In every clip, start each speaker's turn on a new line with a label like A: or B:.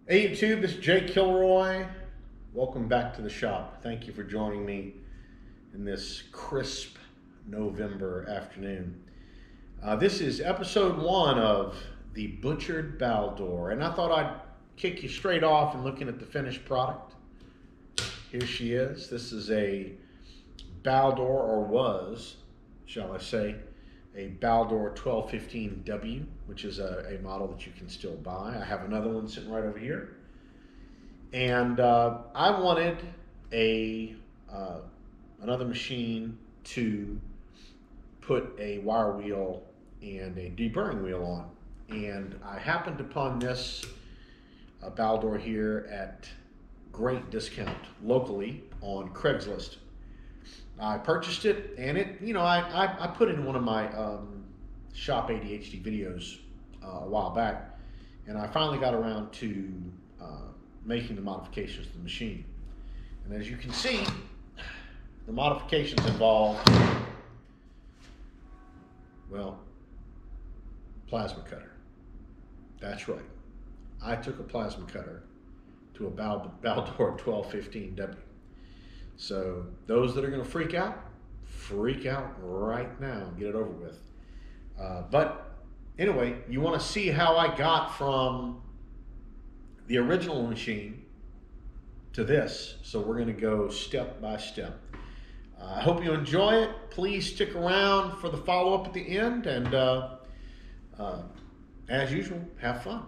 A: Hey YouTube, this is Jay Kilroy. Welcome back to the shop. Thank you for joining me in this crisp November afternoon. This is episode 1 of the Butchered Baldor, and I thought I'd kick you straight off and looking at the finished product. Here she is. This is a Baldor, or was, shall I say, a Baldor 1215W, which is a model that you can still buy. I have another one sitting right over here. And I wanted another machine to put a wire wheel and a deburring wheel on. And I happened upon this Baldor here at great discount locally on Craigslist. I purchased it, and I put it in one of my Shop ADHD videos a while back, and I finally got around to making the modifications to the machine. And as you can see, the modifications involve, well, plasma cutter. That's right. I took a plasma cutter to a Baldor 1215W. So those that are going to freak out right now. Get it over with. But anyway, you want to see how I got from the original machine to this. So we're going to go step by step. I hope you enjoy it. Please stick around for the follow-up at the end. And as usual, have fun.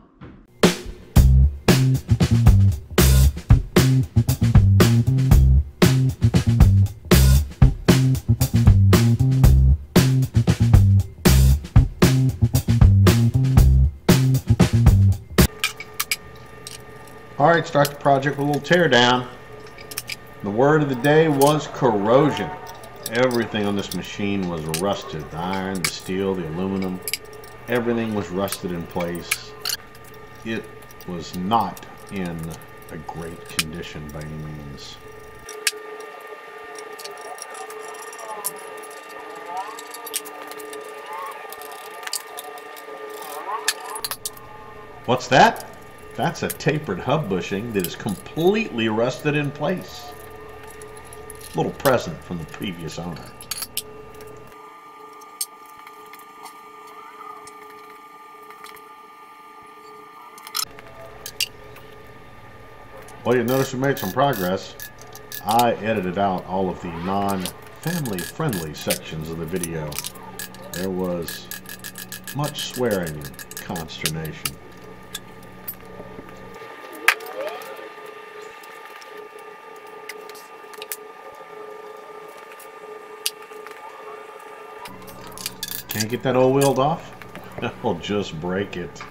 A: Alright, start the project with a little tear down. The word of the day was corrosion. Everything on this machine was rusted. The iron, the steel, the aluminum, everything was rusted in place. It was not in a great condition by any means. What's that? That's a tapered hub bushing that is completely rusted in place. A little present from the previous owner. Well, you notice we made some progress. I edited out all of the non-family friendly sections of the video. There was much swearing and consternation. Can't get that old wheel off? I'll just break it.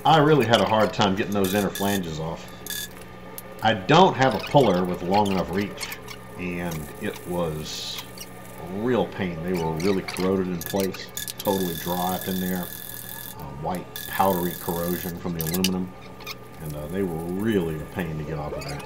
A: I really had a hard time getting those inner flanges off. I don't have a puller with long enough reach, and it was a real pain. They were really corroded in place, totally dry up in there, white powdery corrosion from the aluminum, and they were really a pain to get off of there.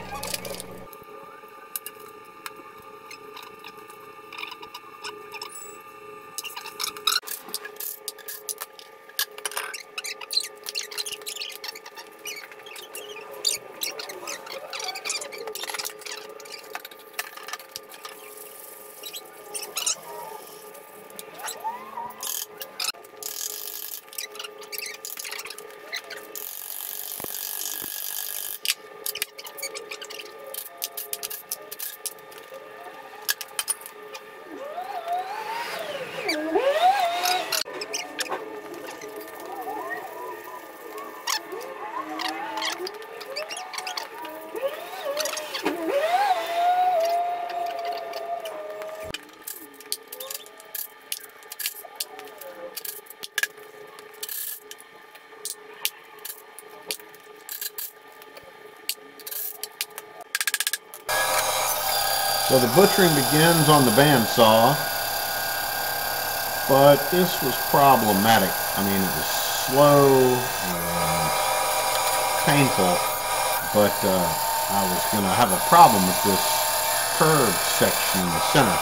A: So the butchering begins on the bandsaw. but this was problematic. I mean, it was slow and painful, but I was going to have a problem with this curved section in the center.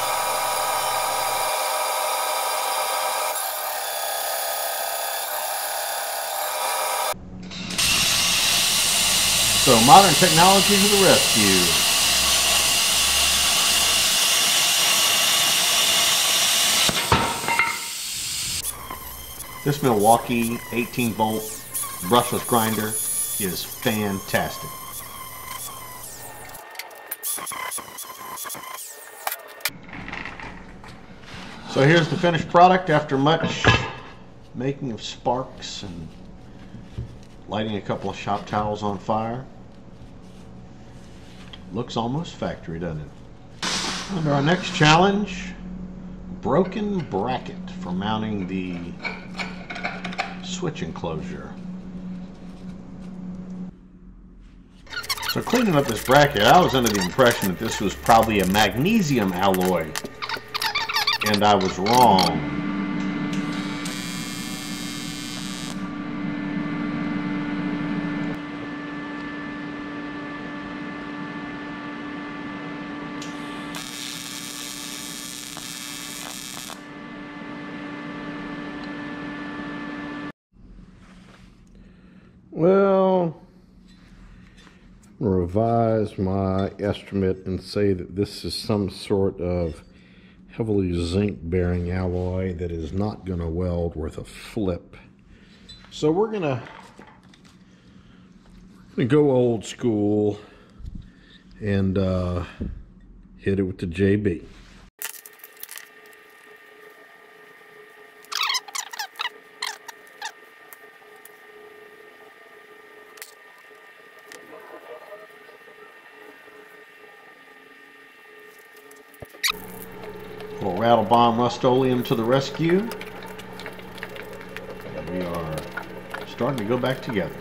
A: So modern technology to the rescue. This Milwaukee 18-volt brushless grinder is fantastic. So here's the finished product after much making of sparks and lighting a couple of shop towels on fire. Looks almost factory, doesn't it? Under our next challenge, broken bracket for mounting the switch enclosure. So cleaning up this bracket, I was under the impression that this was probably a magnesium alloy, and I was wrong. Well, I'm going to revise my estimate and say that this is some sort of heavily zinc bearing alloy that is not going to weld worth a flip. So we're going to go old school and hit it with the JB. Little rattle bomb Rust-Oleum to the rescue. And we are starting to go back together.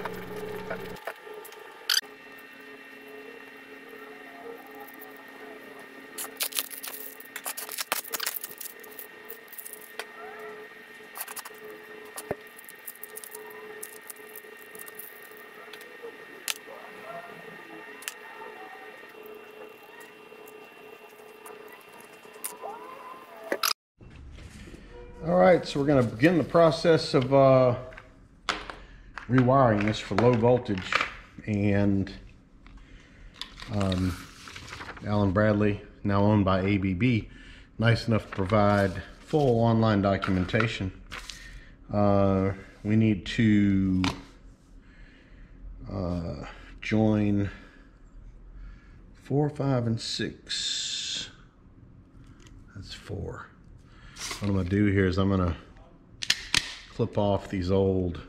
A: Alright, so we're going to begin the process of rewiring this for low voltage, and Allen Bradley, now owned by ABB, nice enough to provide full online documentation. We need to join 4, 5, and 6. That's 4. What I'm going to do here is I'm going to clip off these old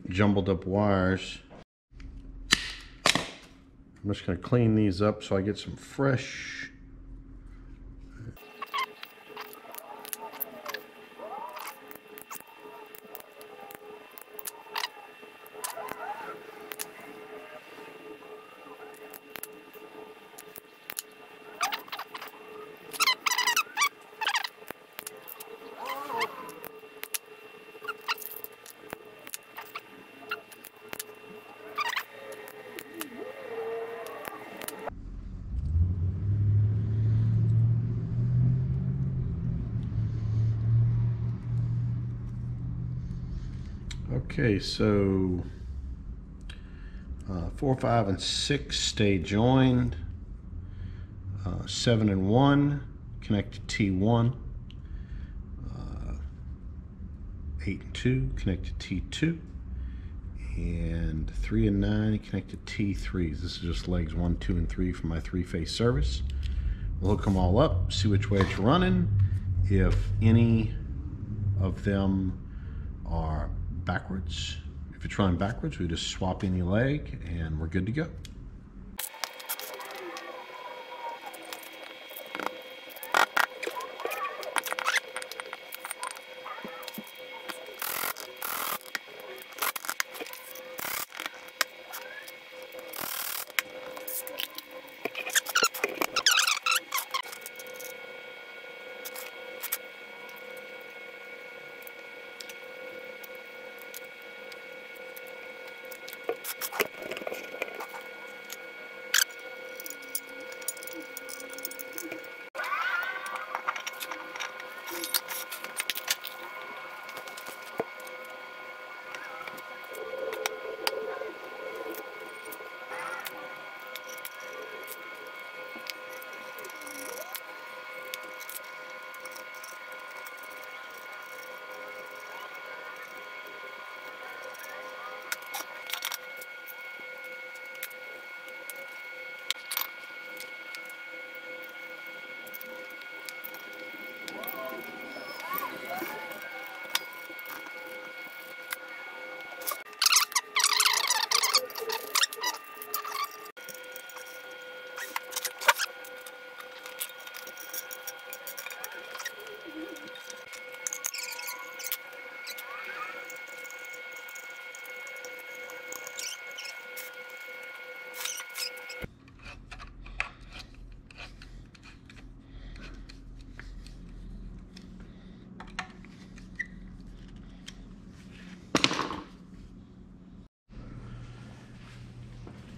A: jumbled up wires. I'm just going to clean these up so I get some fresh. Okay, so 4, 5, and 6 stay joined. 7 and 1 connect to T1. 8 and 2 connect to T2. And 3 and 9 connect to T3s. This is just legs 1, 2, and 3 for my 3-phase service. We'll hook them all up, see which way it's running. If any of them are backwards, if it's running backwards, we just swap any leg and we're good to go.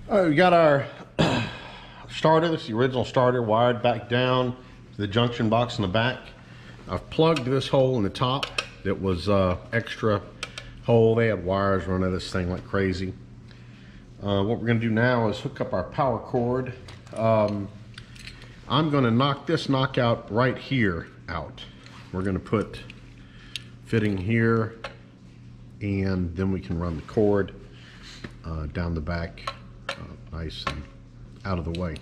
A: All right, we got our starter. This is the original starter, wired back down to the junction box in the back. I've plugged this hole in the top that was extra hole. They had wires running this thing like crazy. What we're going to do now is hook up our power cord. I'm going to knock this knockout right here out. We're going to put fitting here, and then we can run the cord down the back nice and out of the way.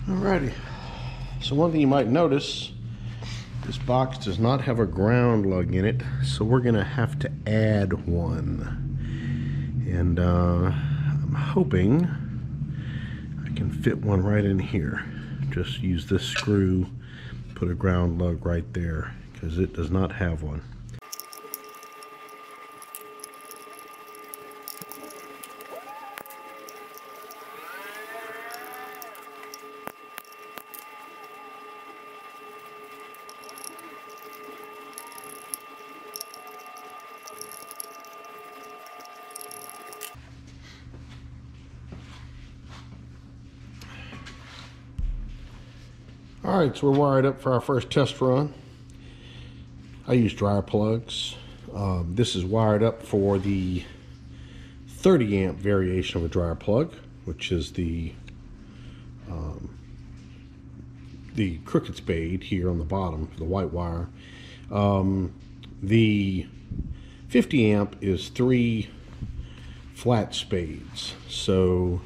A: Alrighty, so one thing you might notice, this box does not have a ground lug in it, so we're gonna have to add one. And I'm hoping I can fit one right in here. Just use this screw, put a ground lug right there, because it does not have one. All right, so we're wired up for our first test run. I use dryer plugs. This is wired up for the 30 amp variation of a dryer plug, which is the crooked spade here on the bottom, the white wire. The 50 amp is 3 flat spades. So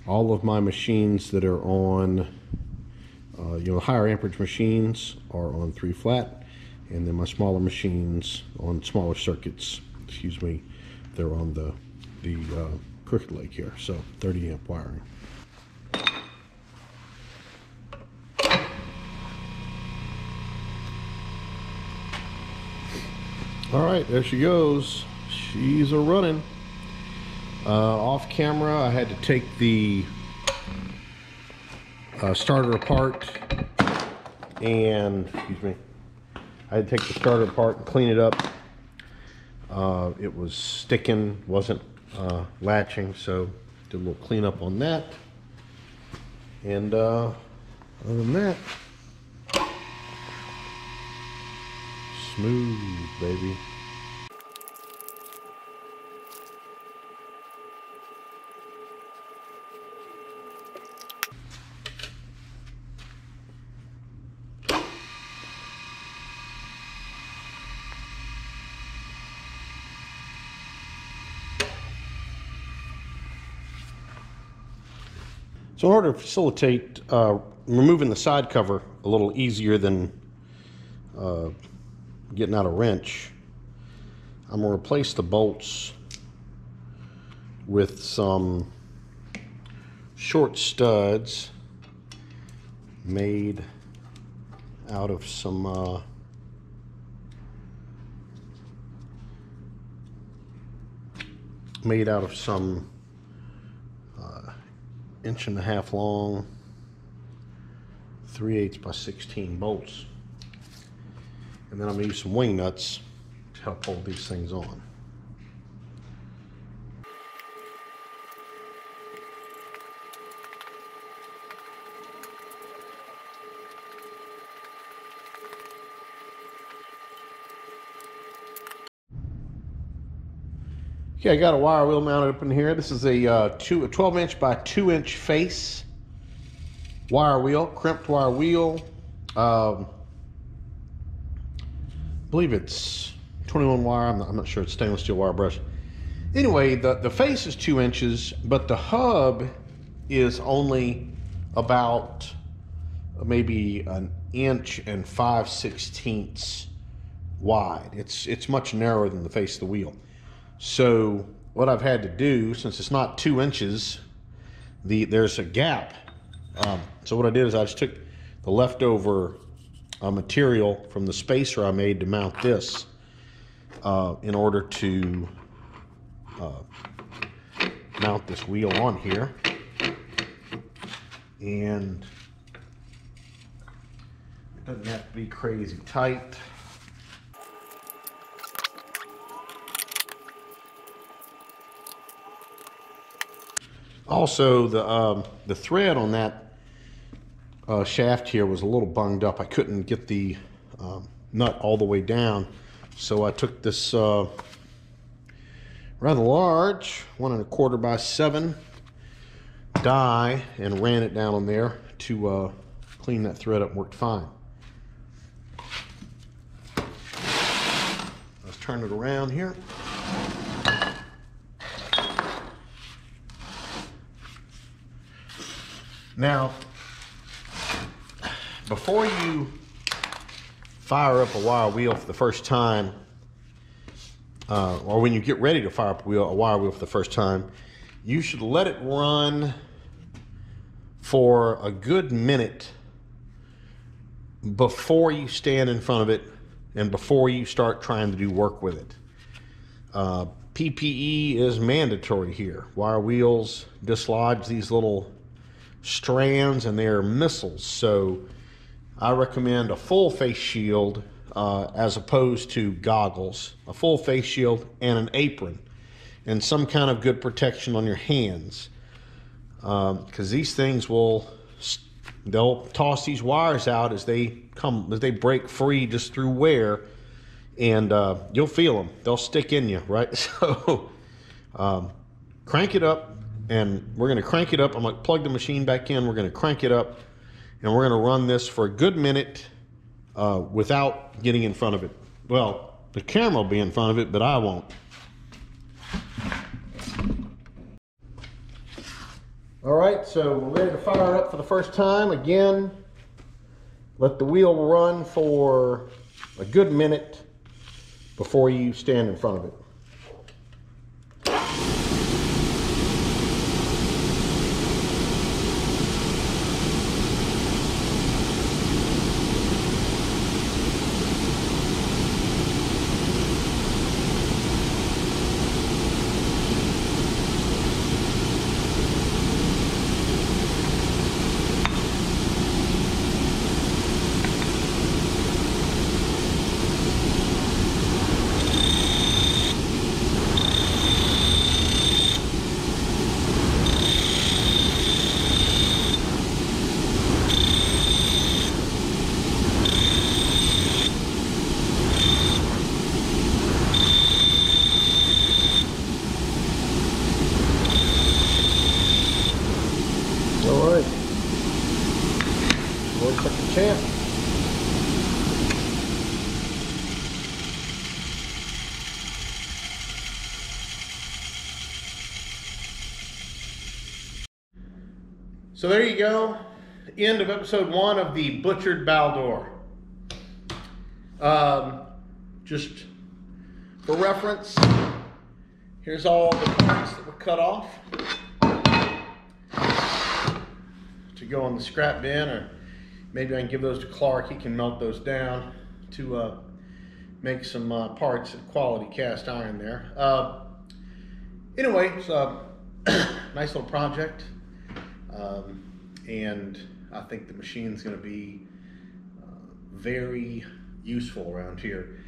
A: all of my machines that are on higher amperage machines are on 3 flat, and then my smaller machines on smaller circuits, they're on the crooked leg here, so 30 amp wiring. All right, there she goes. She's a running. Off camera, I had to take the starter apart, and I had to take the starter apart and clean it up. It was sticking, wasn't latching, so did a little cleanup on that. And other than that, smooth, baby. So in order to facilitate removing the side cover a little easier than getting out a wrench, I'm going to replace the bolts with some short studs made out of some inch-and-a-half long 3/8 by 16 bolts, and then I'm going to use some wing nuts to help hold these things on. Okay, I got a wire wheel mounted up in here. This is a 12 inch by 2 inch face wire wheel, crimped wire wheel. I believe it's 21 wire. I'm not sure. It's stainless steel wire brush. Anyway, the face is 2 inches, but the hub is only about maybe 1 5/16 inches wide. It's much narrower than the face of the wheel. So what I've had to do, since it's not 2 inches, there's a gap. So what I did is I just took the leftover material from the spacer I made to mount this. in order to mount this wheel on here. And it doesn't have to be crazy tight. Also, the thread on that shaft here was a little bunged up. I couldn't get the nut all the way down, so I took this rather large 1 1/4 by 7 die and ran it down on there to clean that thread up. Worked fine. Let's turn it around here. Now, before you fire up a wire wheel for the first time, or when you get ready to fire up a wire wheel for the first time, you should let it run for a good minute before you stand in front of it and before you start trying to do work with it. PPE is mandatory here. Wire wheels dislodge these little strands and they're missiles, so I recommend a full face shield as opposed to goggles. A full face shield and an apron and some kind of good protection on your hands, because these things they'll toss these wires out as they break free just through wear, and you'll feel them. They'll stick in you, right? So crank it up. And we're going to crank it up. I'm going to plug the machine back in. We're going to crank it up. And we're going to run this for a good minute without getting in front of it. Well, the camera will be in front of it, but I won't. All right, so we're ready to fire up for the first time. Again, let the wheel run for a good minute before you stand in front of it. All right, looks like a champ. So there you go, end of episode 1 of the butchered Baldor. Just for reference, here's all the parts that were cut off to go on the scrap bin, or maybe I can give those to Clark. He can melt those down to make some parts of quality cast iron there. Anyway, it's a nice little project, and I think the machine's going to be very useful around here.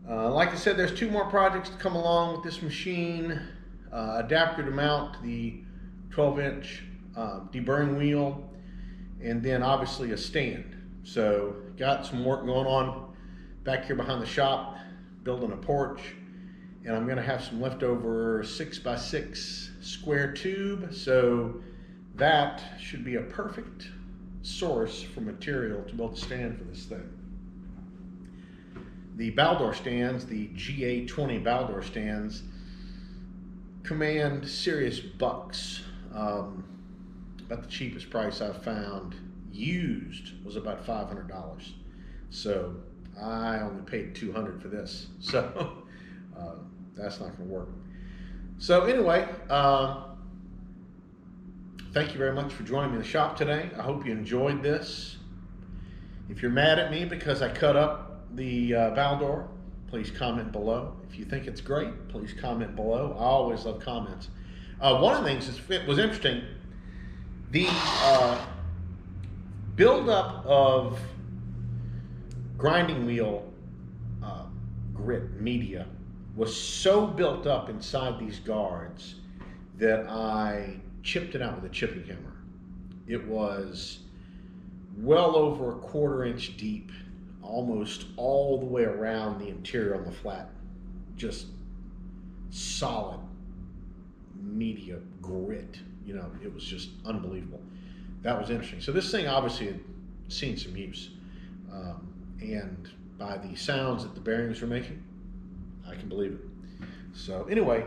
A: Like I said, there's 2 more projects to come along with this machine. Adapter to mount the 12-inch deburring wheel, and then obviously a stand. So got some work going on back here behind the shop, building a porch, and I'm going to have some leftover 6x6 square tube, so that should be a perfect source for material to build a stand for this thing. The Baldor stands, the GA20 Baldor stands, command serious bucks. About the cheapest price I've found used was about $500. So I only paid $200 for this. So that's not going to work. So anyway, thank you very much for joining me in the shop today. I hope you enjoyed this. If you're mad at me because I cut up the Baldor, please comment below. If you think it's great, please comment below. I always love comments. One of the things that was interesting, the buildup of grinding wheel grit media was so built up inside these guards that I chipped it out with a chipping hammer. It was well over a 1/4 inch deep, almost all the way around the interior on the flat. Just solid media grit. You know, it was just unbelievable. That was interesting. So this thing obviously had seen some use. And by the sounds that the bearings were making, I can believe it. So anyway,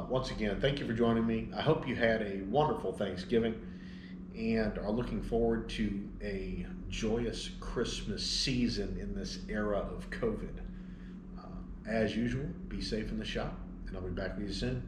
A: once again, thank you for joining me. I hope you had a wonderful Thanksgiving and are looking forward to a joyous Christmas season in this era of COVID. As usual, be safe in the shop, and I'll be back with you soon.